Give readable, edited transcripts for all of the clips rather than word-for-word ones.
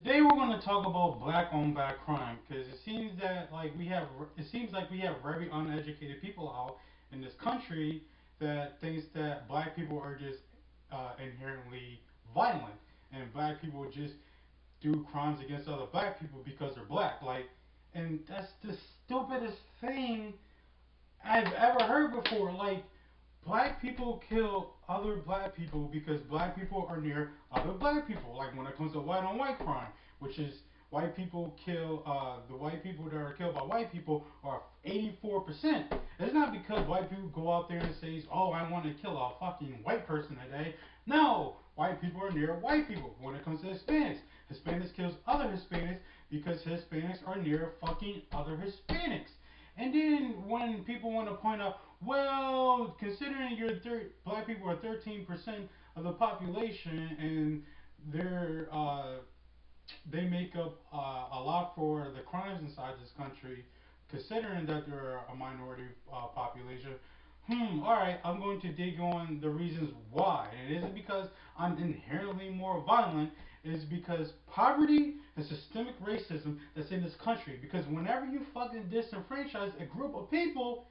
Today we're going to talk about black on black crime because it seems like we have very uneducated people out in this country that thinks that black people are just inherently violent and black people just do crimes against other black people because they're black. And that's the stupidest thing I've ever heard before. Black people kill other black people because black people are near other black people. Like when it comes to white on white crime, which is white people kill the white people that are killed by white people are 84%. It's not because white people go out there and say, "Oh, I want to kill a fucking white person today." No, white people are near white people. When it comes to Hispanics, Hispanics kills other Hispanics because Hispanics are near fucking other Hispanics. And then when people want to point out, well, considering black people are 13% of the population and they're they make up a lot for the crimes inside this country, considering that they're a minority population. All right, I'm going to dig on the reasons why. And it isn't because I'm inherently more violent. It's because poverty and systemic racism that's in this country. Because whenever you fucking disenfranchise a group of people,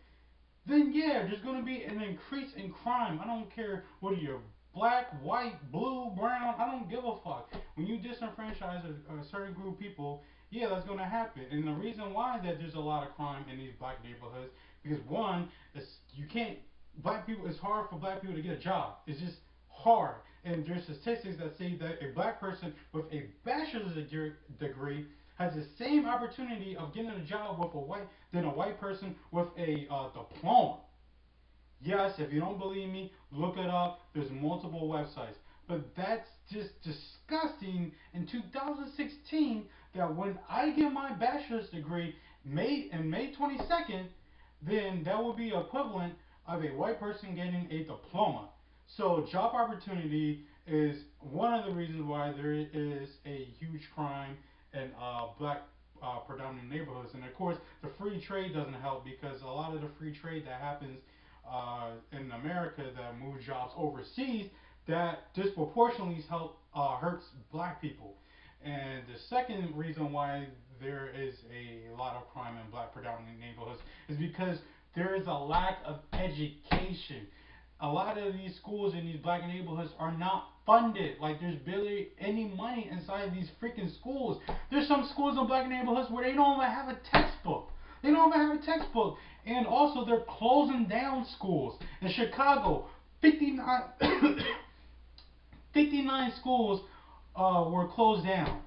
then yeah, there's going to be an increase in crime. I don't care whether you're black, white, blue, brown. I don't give a fuck. When you disenfranchise a certain group of people, yeah, that's going to happen. And the reason why that there's a lot of crime in these black neighborhoods because one, it's you can't black people. It's hard for black people to get a job. It's just hard. And there's statistics that say that a black person with a bachelor's degree has the same opportunity of getting a job with a white than a white person with a diploma. Yes, if you don't believe me, look it up. There's multiple websites. But that's just disgusting in 2016 that when I get my bachelor's degree May 22nd, then that will be equivalent of a white person getting a diploma. So job opportunity is one of the reasons why there is a huge crime in black predominant neighborhoods. And of course, the free trade doesn't help because a lot of the free trade that happens in America that move jobs overseas that disproportionately hurts black people. And the second reason why there is a lot of crime in black predominant neighborhoods is because there is a lack of education. A lot of these schools in these black neighborhoods are not funded. Like there's barely any money inside these freaking schools. There's some schools in black neighborhoods where they don't even have a textbook. They don't even have a textbook. And also they're closing down schools. In Chicago, 59, 59 schools were closed down.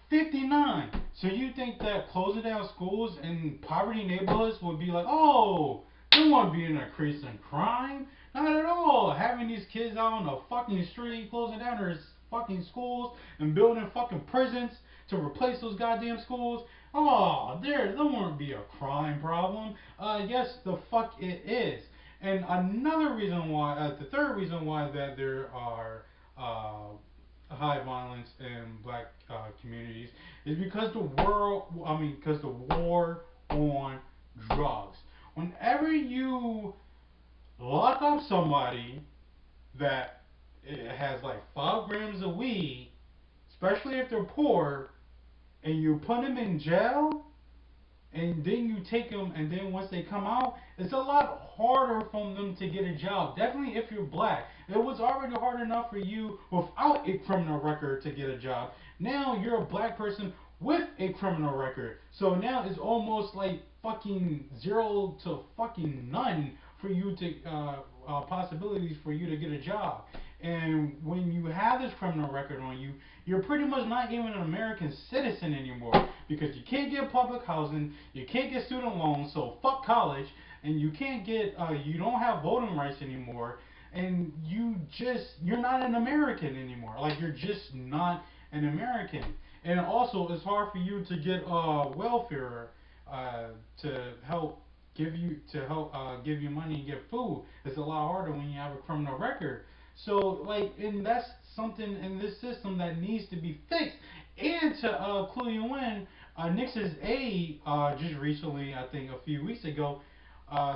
59. So you think that closing down schools in poverty neighborhoods would be like, oh, there won't be an increase in crime? Not at all. Having these kids out on the fucking street, closing down their fucking schools and building fucking prisons to replace those goddamn schools. Oh, there won't be a crime problem. Yes, the fuck it is. And another reason why, the third reason why that there are high violence in black communities is because because the war on drugs. Whenever you lock up somebody that has like 5 grams of weed, especially if they're poor, and you put them in jail, and then you take them, and then once they come out, it's a lot harder for them to get a job. Definitely if you're black. It was already hard enough for you without a criminal record to get a job. Now you're a black person with a criminal record. So now it's almost like fucking zero to fucking none for you to possibilities for you to get a job. And when you have this criminal record on you, you're pretty much not even an American citizen anymore because you can't get public housing, you can't get student loans, so fuck college, and you don't have voting rights anymore, and you're not an American anymore. Like you're just not an American. And also, it's hard for you to get welfare uh, to help give you money and get food. It's a lot harder when you have a criminal record. So and that's something in this system that needs to be fixed. And to clue you in, Nixon's aide just recently, I think a few weeks ago,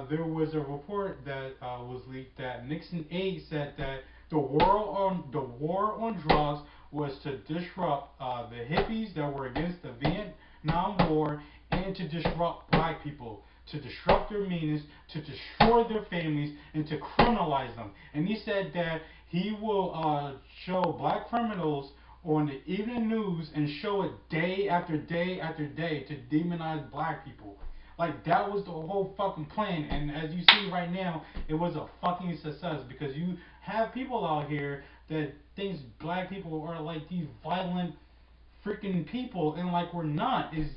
there was a report that was leaked that Nixon aide said that the war on drugs was to disrupt the hippies that were against the Vietnam War, and to disrupt black people, to disrupt their meanings, to destroy their families, and to criminalize them. And he said that he will show black criminals on the evening news and show it day after day after day to demonize black people. Like, that was the whole fucking plan, and as you see right now, it was a fucking success, because you have people out here that thinks black people are like these violent freaking people, and like, we're not. It's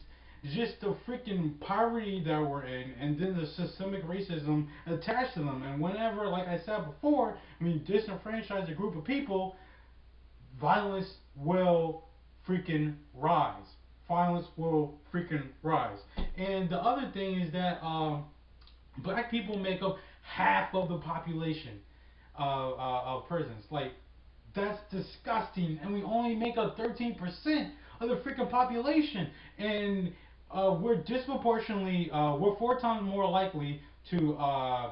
just the freaking poverty that we're in, and then the systemic racism attached to them. And whenever, like I said before, disenfranchise a group of people, violence will freaking rise. Violence will freaking rise. And the other thing is that black people make up half of the population of prisons. Like, that's disgusting. And we only make up 13% of the freaking population. And we're disproportionately, we're 4 times more likely to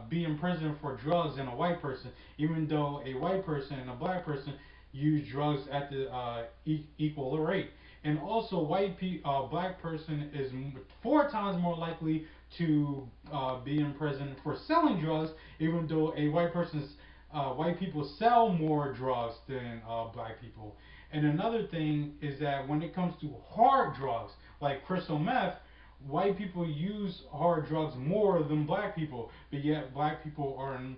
be in prison for drugs than a white person, even though a white person and a black person use drugs at the equal rate. And also, black person is 4 times more likely to be in prison for selling drugs, even though white people sell more drugs than black people. And another thing is that when it comes to hard drugs like crystal meth, white people use hard drugs more than black people, but yet black people are in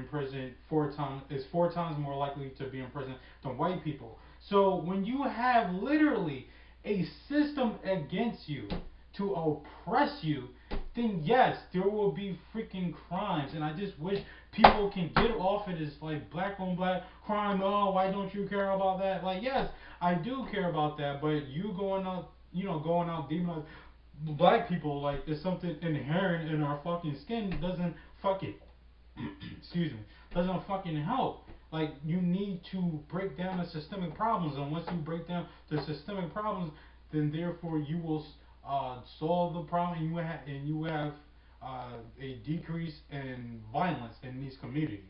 prison 4 times, is 4 times more likely to be in prison than white people. So when you have literally a system against you to oppress you, then yes, there will be freaking crimes. And I just wish people can get off of this like black on black crime. Oh, why don't you care about that? Like, yes, I do care about that, but you going out, demonizing black people like it's something inherent in our fucking skin doesn't fucking excuse me, doesn't fucking help. Like, you need to break down the systemic problems, and once you break down the systemic problems, then therefore you will solve the problem, and you have a decrease in violence in these communities.